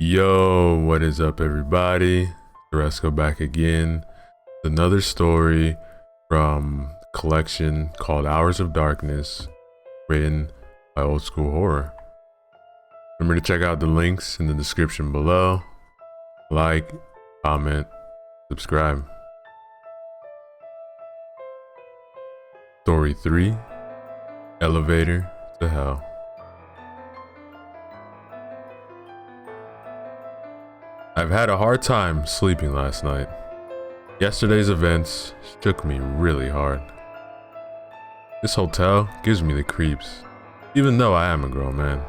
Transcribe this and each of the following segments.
Yo, what is up, everybody? Teresco back again. Another story from a collection called Hours of Darkness, written by Old School Horror. Remember to check out the links in the description below. Like, comment, subscribe. Story 3, Elevator to Hell. I've had a hard time sleeping last night. Yesterday's events shook me really hard. This hotel gives me the creeps, even though I am a grown man.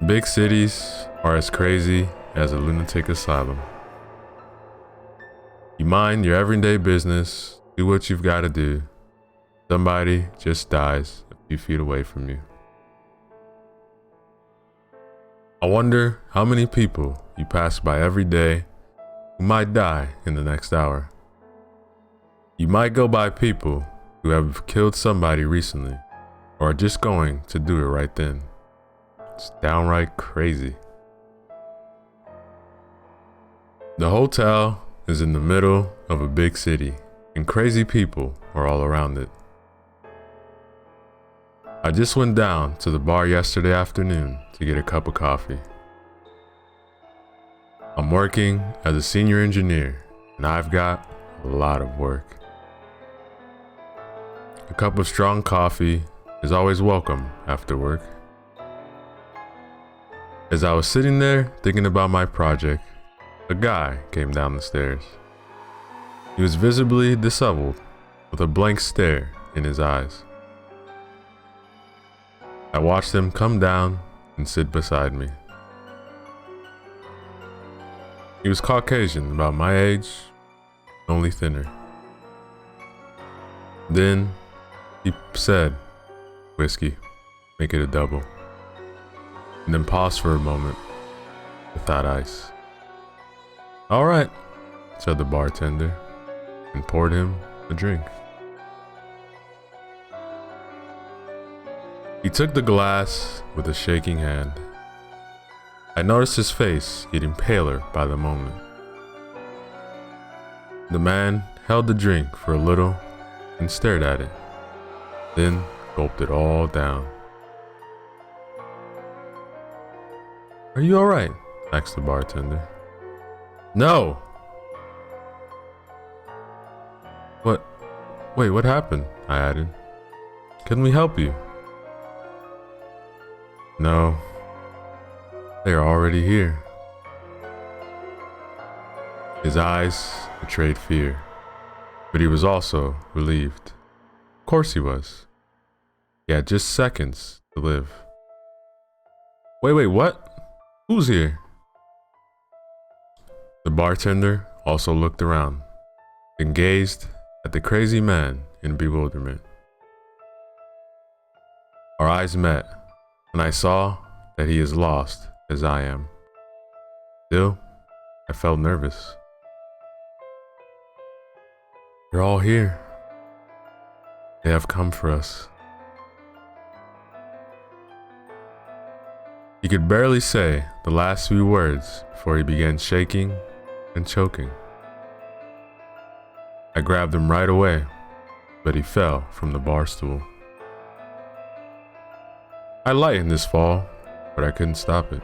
Big cities are as crazy as a lunatic asylum. You mind your everyday business, do what you've got to do. Somebody just dies a few feet away from you. I wonder how many people you pass by every day who might die in the next hour. You might go by people who have killed somebody recently or are just going to do it right then. It's downright crazy. The hotel is in the middle of a big city and crazy people are all around it. I just went down to the bar yesterday afternoon to get a cup of coffee. I'm working as a senior engineer and I've got a lot of work. A cup of strong coffee is always welcome after work. As I was sitting there thinking about my project, a guy came down the stairs. He was visibly disheveled with a blank stare in his eyes. I watched him come down and sit beside me. He was Caucasian, about my age, only thinner. Then he said, "Whiskey, make it a double," and then paused for a moment without ice. "All right," said the bartender, and poured him a drink. He took the glass with a shaking hand. I noticed his face getting paler by the moment. The man held the drink for a little and stared at it, then gulped it all down. "Are you all right?" asked the bartender. "No." "What? Wait, what happened?" I added. "Can we help you?" "No, they are already here." His eyes betrayed fear, but he was also relieved. Of course he was. He had just seconds to live. Wait, what? Who's here?" The bartender also looked around, then gazed at the crazy man in bewilderment. Our eyes met, and I saw that he is lost as I am. Still, I felt nervous. "They're all here. They have come for us." He could barely say the last few words before he began shaking and choking. I grabbed him right away, but he fell from the bar stool. I lightened his fall, but I couldn't stop it.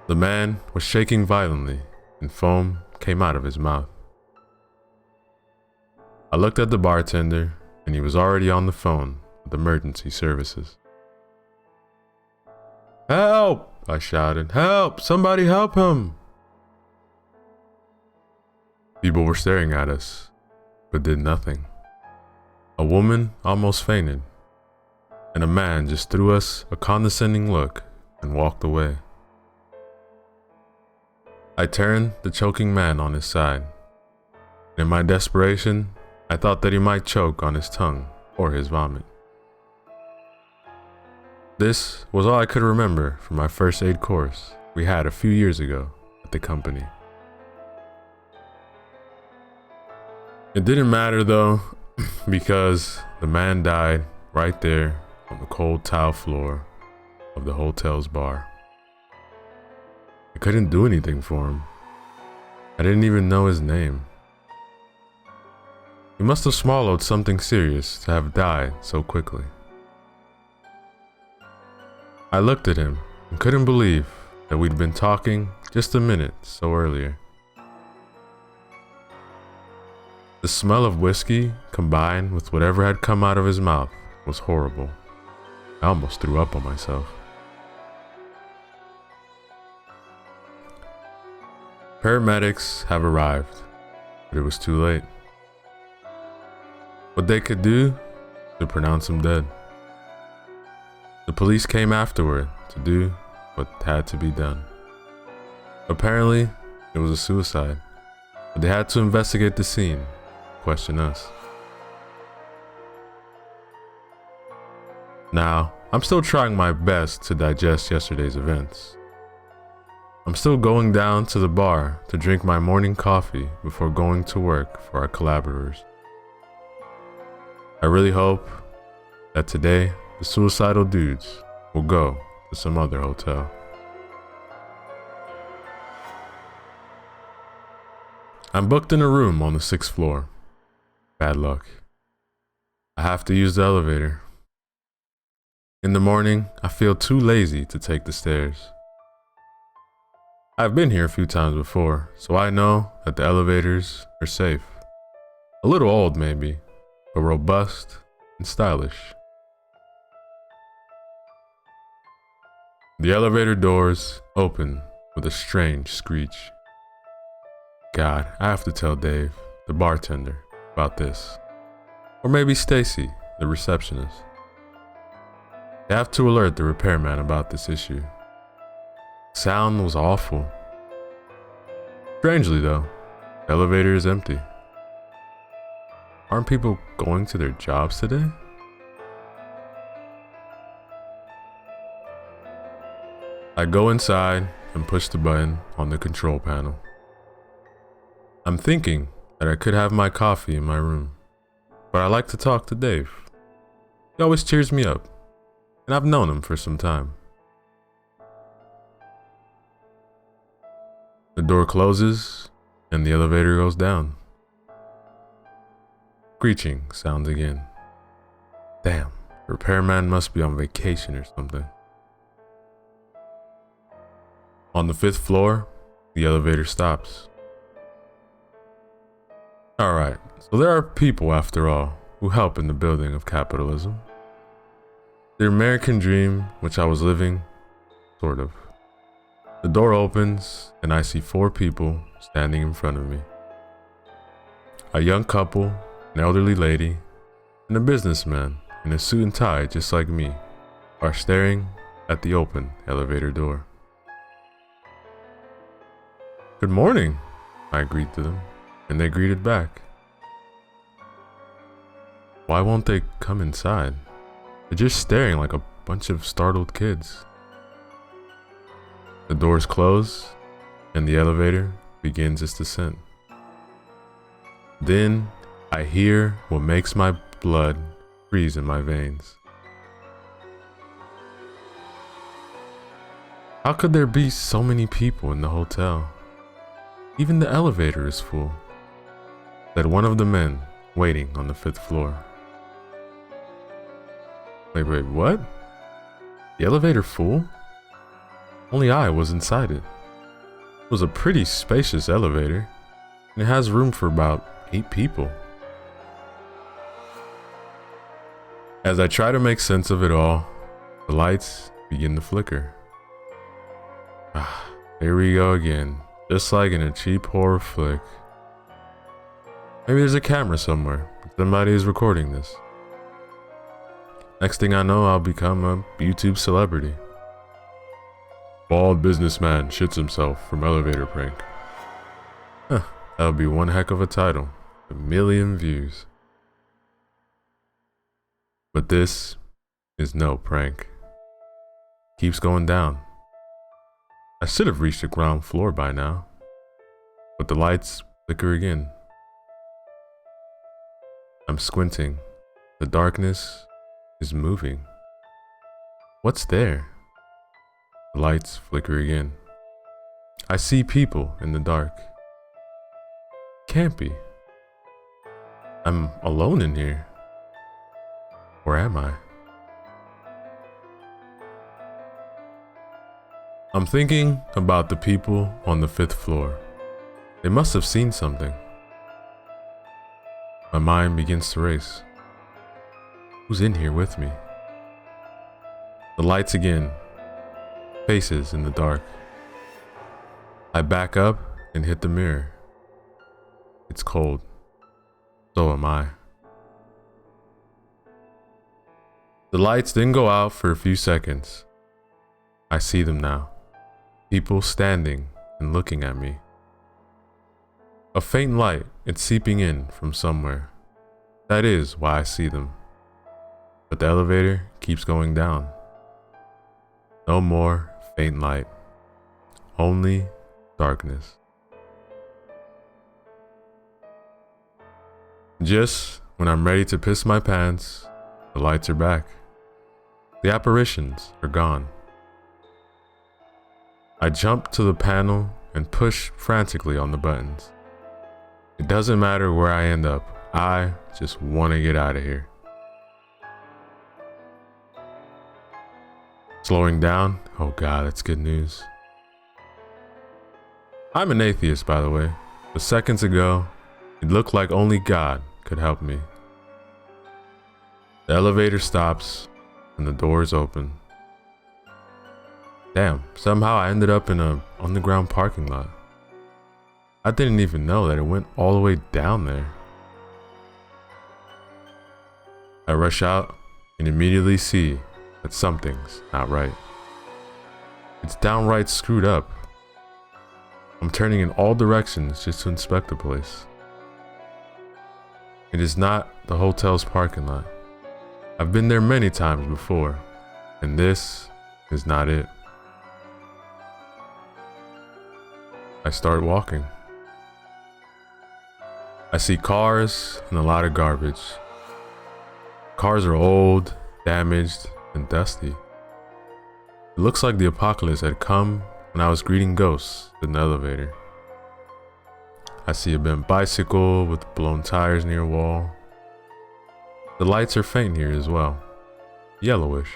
The man was shaking violently, and foam came out of his mouth. I looked at the bartender, and he was already on the phone with emergency services. "Help!" I shouted. "Help! Somebody help him!" People were staring at us, but did nothing. A woman almost fainted, and a man just threw us a condescending look and walked away. I turned the choking man on his side. In my desperation, I thought that he might choke on his tongue or his vomit. This was all I could remember from my first aid course we had a few years ago at the company. It didn't matter though, because the man died right there on the cold tile floor of the hotel's bar. I couldn't do anything for him. I didn't even know his name. He must have swallowed something serious to have died so quickly. I looked at him and couldn't believe that we'd been talking just a minute so earlier. The smell of whiskey combined with whatever had come out of his mouth was horrible. I almost threw up on myself. Paramedics have arrived, but it was too late. What they could do to pronounce him dead. The police came afterward to do what had to be done. Apparently, it was a suicide, but they had to investigate the scene, question us. Now, I'm still trying my best to digest yesterday's events. I'm still going down to the bar to drink my morning coffee before going to work for our collaborators. I really hope that today the suicidal dudes will go to some other hotel. I'm booked in a room on the 6th floor. Bad luck. I have to use the elevator. In the morning, I feel too lazy to take the stairs. I've been here a few times before, so I know that the elevators are safe. A little old maybe, but robust and stylish. The elevator doors open with a strange screech. God, I have to tell Dave, the bartender, about this. Or maybe Stacy, the receptionist. They have to alert the repairman about this issue. Sound was awful. Strangely though, the elevator is empty. Aren't people going to their jobs today? I go inside and push the button on the control panel. I'm thinking that I could have my coffee in my room, but I like to talk to Dave. He always cheers me up, and I've known him for some time. The door closes and the elevator goes down. Screeching sounds again. Damn, the repairman must be on vacation or something. On the 5th floor, the elevator stops. Alright, so there are people after all who help in the building of capitalism. The American dream which I was living, sort of. The door opens and I see 4 people standing in front of me. A young couple, an elderly lady, and a businessman in a suit and tie just like me are staring at the open elevator door. Good morning, I greeted them, and they greeted back. Why won't they come inside? They're just staring like a bunch of startled kids. The doors close, and the elevator begins its descent. Then I hear what makes my blood freeze in my veins. How could there be so many people in the hotel? Even the elevator is full, said one of the men waiting on the 5th floor. Wait, what? The elevator full? Only I was inside it. It was a pretty spacious elevator, and it has room for about 8 people. As I try to make sense of it all, the lights begin to flicker. Here we go again, just like in a cheap horror flick. Maybe there's a camera somewhere, somebody is recording this. Next thing I know, I'll become a YouTube celebrity. Bald businessman shits himself from elevator prank. That would be one heck of a title. 1 million views. But this is no prank. Keeps going down. I should have reached the ground floor by now, but the lights flicker again. I'm squinting. The darkness is moving. What's there? The lights flicker again. I see people in the dark. Can't be. I'm alone in here. Or am I? I'm thinking about the people on the 5th floor. They must have seen something. My mind begins to race. Who's in here with me? The lights again. Faces in the dark. I back up and hit the mirror. It's cold. So am I. The lights didn't go out for a few seconds. I see them now. People standing and looking at me. A faint light is seeping in from somewhere. That is why I see them. But the elevator keeps going down. No more faint light. Only darkness. Just when I'm ready to piss my pants, the lights are back. The apparitions are gone. I jump to the panel and push frantically on the buttons. It doesn't matter where I end up. I just want to get out of here. Slowing down? Oh God, that's good news. I'm an atheist, by the way, but seconds ago, it looked like only God could help me. The elevator stops and the doors open. Damn, somehow I ended up in an underground parking lot. I didn't even know that it went all the way down there. I rush out and immediately see that something's not right. It's downright screwed up. I'm turning in all directions just to inspect the place. It is not the hotel's parking lot. I've been there many times before, and this is not it. I start walking. I see cars and a lot of garbage. Cars are old, damaged, and dusty. It looks like the apocalypse had come when I was greeting ghosts in the elevator. I see a bent bicycle with blown tires near a wall. The lights are faint here as well, yellowish.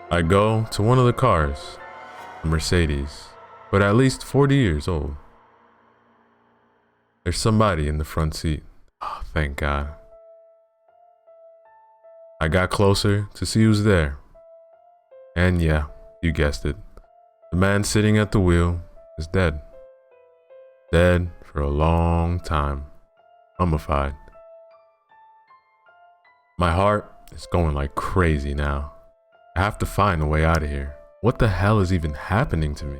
I go to one of the cars, a Mercedes, but at least 40 years old. There's somebody in the front seat. Oh, thank God. I got closer to see who's there. And yeah, you guessed it. The man sitting at the wheel is dead. Dead for a long time. Mummified. My heart is going like crazy now. I have to find a way out of here. What the hell is even happening to me?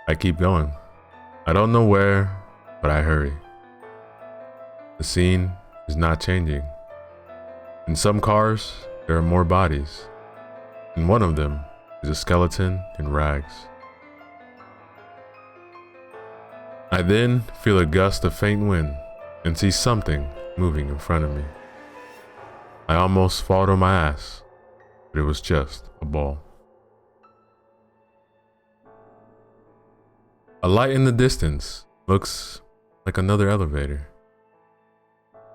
I keep going. I don't know where, but I hurry. The scene is not changing. In some cars, there are more bodies. And one of them is a skeleton in rags. I then feel a gust of faint wind and see something moving in front of me. I almost fall to my ass, but it was just a ball. A light in the distance looks like another elevator.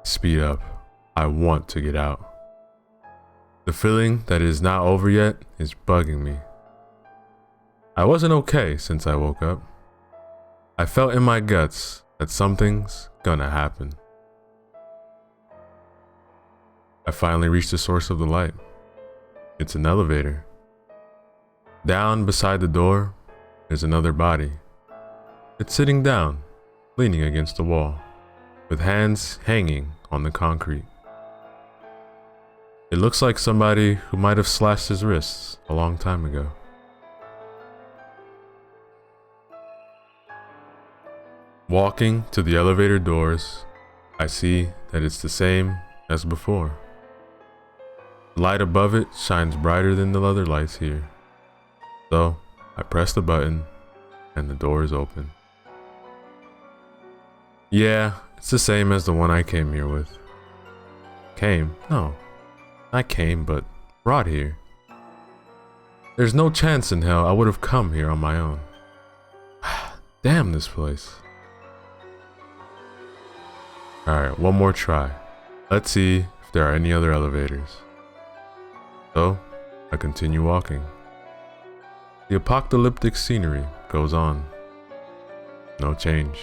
Speed up. I want to get out. The feeling that it is not over yet is bugging me. I wasn't okay since I woke up. I felt in my guts that something's gonna happen. I finally reached the source of the light. It's an elevator. Down beside the door is another body. It's sitting down, leaning against the wall, with hands hanging on the concrete. It looks like somebody who might have slashed his wrists a long time ago. Walking to the elevator doors, I see that it's the same as before. The light above it shines brighter than the other lights here. So I press the button and the door is open. Yeah, it's the same as the one I came here with. Came? No. I came, but brought here. There's no chance in hell I would have come here on my own. Damn this place. Alright, one more try. Let's see if there are any other elevators. So, I continue walking. The apocalyptic scenery goes on. No change.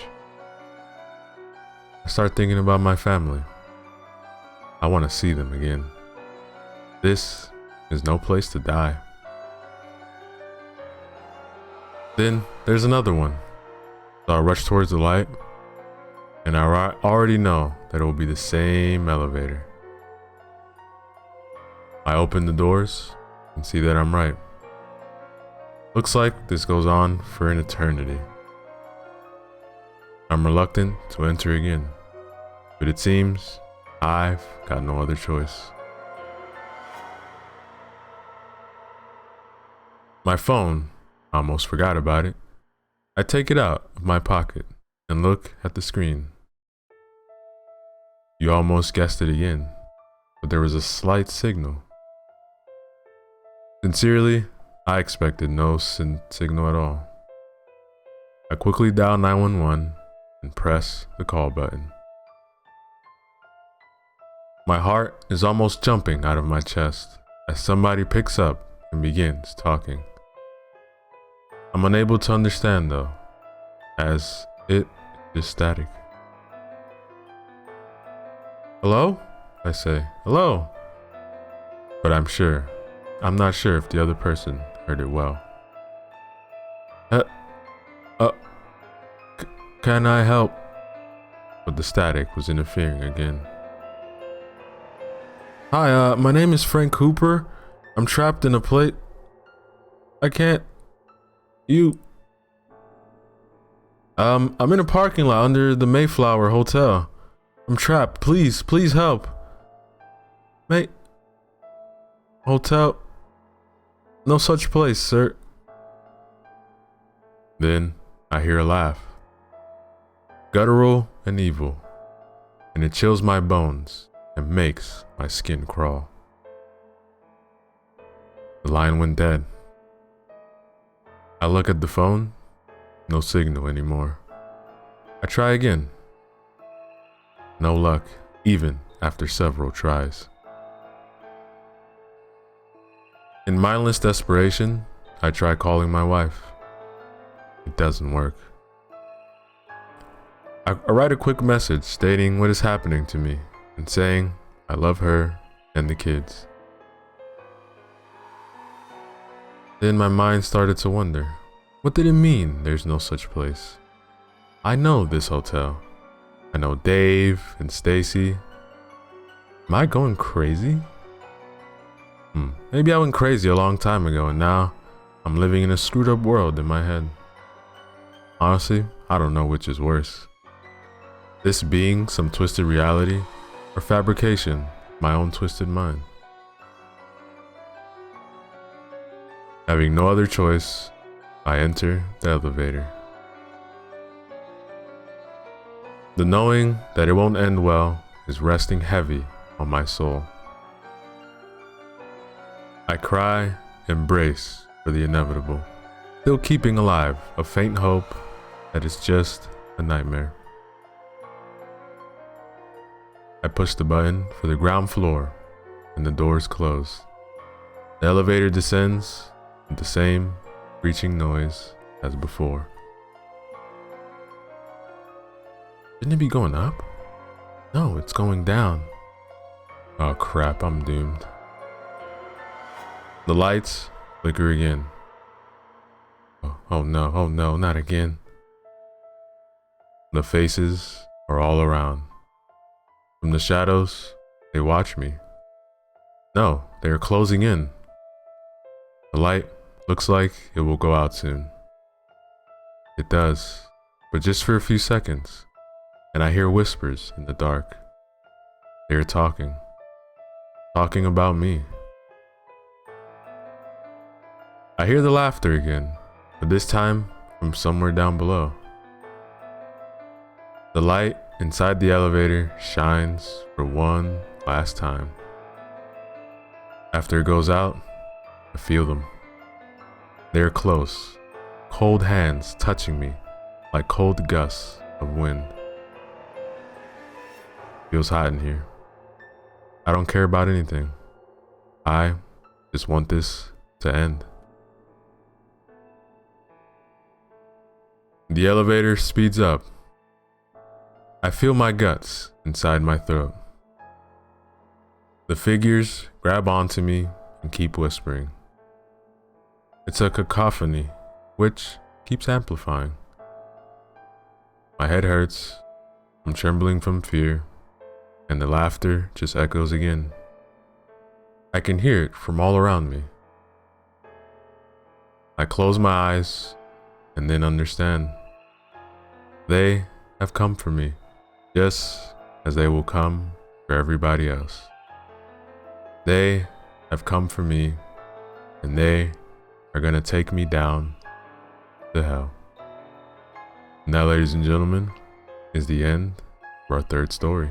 I start thinking about my family. I want to see them again. This is no place to die. Then there's another one. So I rush towards the light, and I already know that it will be the same elevator. I open the doors and see that I'm right. Looks like this goes on for an eternity. I'm reluctant to enter again, but it seems I've got no other choice. My phone, I almost forgot about it. I take it out of my pocket and look at the screen. You almost guessed it again, but there was a slight signal. Sincerely, I expected no signal at all. I quickly dial 911 and press the call button. My heart is almost jumping out of my chest as somebody picks up and begins talking. I'm unable to understand though, as it is static. Hello? I say, hello. But I'm not sure if the other person heard it well. Can I help? But the static was interfering again. Hi, my name is Frank Cooper. I'm trapped in a plate. I can't. I'm in a parking lot under the Mayflower Hotel. I'm trapped. Please help. Hotel. No such place, sir. Then I hear a laugh. Guttural and evil. And it chills my bones and makes my skin crawl. The line went dead. I look at the phone. No signal anymore. I try again. No luck, even after several tries. In mindless desperation, I try calling my wife. It doesn't work. I write a quick message stating what is happening to me and saying I love her and the kids. Then my mind started to wonder, what did it mean there's no such place? I know this hotel. I know Dave and Stacy. Am I going crazy? Maybe I went crazy a long time ago and now I'm living in a screwed up world in my head. Honestly, I don't know which is worse. This being some twisted reality or fabrication, my own twisted mind. Having no other choice, I enter the elevator. The knowing that it won't end well is resting heavy on my soul. I cry and brace for the inevitable, still keeping alive a faint hope that it's just a nightmare. I push the button for the ground floor and the doors close. The elevator descends with the same screeching noise as before. Shouldn't it be going up? No, it's going down. Oh crap, I'm doomed. The lights flicker again. Oh no, not again. The faces are all around. From the shadows, they watch me. No, they are closing in. The light looks like it will go out soon. It does, but just for a few seconds, and I hear whispers in the dark. They are talking about me. I hear the laughter again, but this time from somewhere down below. The light inside the elevator shines for one last time. After it goes out, I feel them. They're close, cold hands touching me like cold gusts of wind. Feels hot in here. I don't care about anything. I just want this to end. The elevator speeds up. I feel my guts inside my throat. The figures grab onto me and keep whispering. It's a cacophony, which keeps amplifying. My head hurts, I'm trembling from fear, and the laughter just echoes again. I can hear it from all around me. I close my eyes and then understand. They have come for me, just as they will come for everybody else. They have come for me, and they are gonna take me down to hell. And that, ladies and gentlemen, is the end of our third story.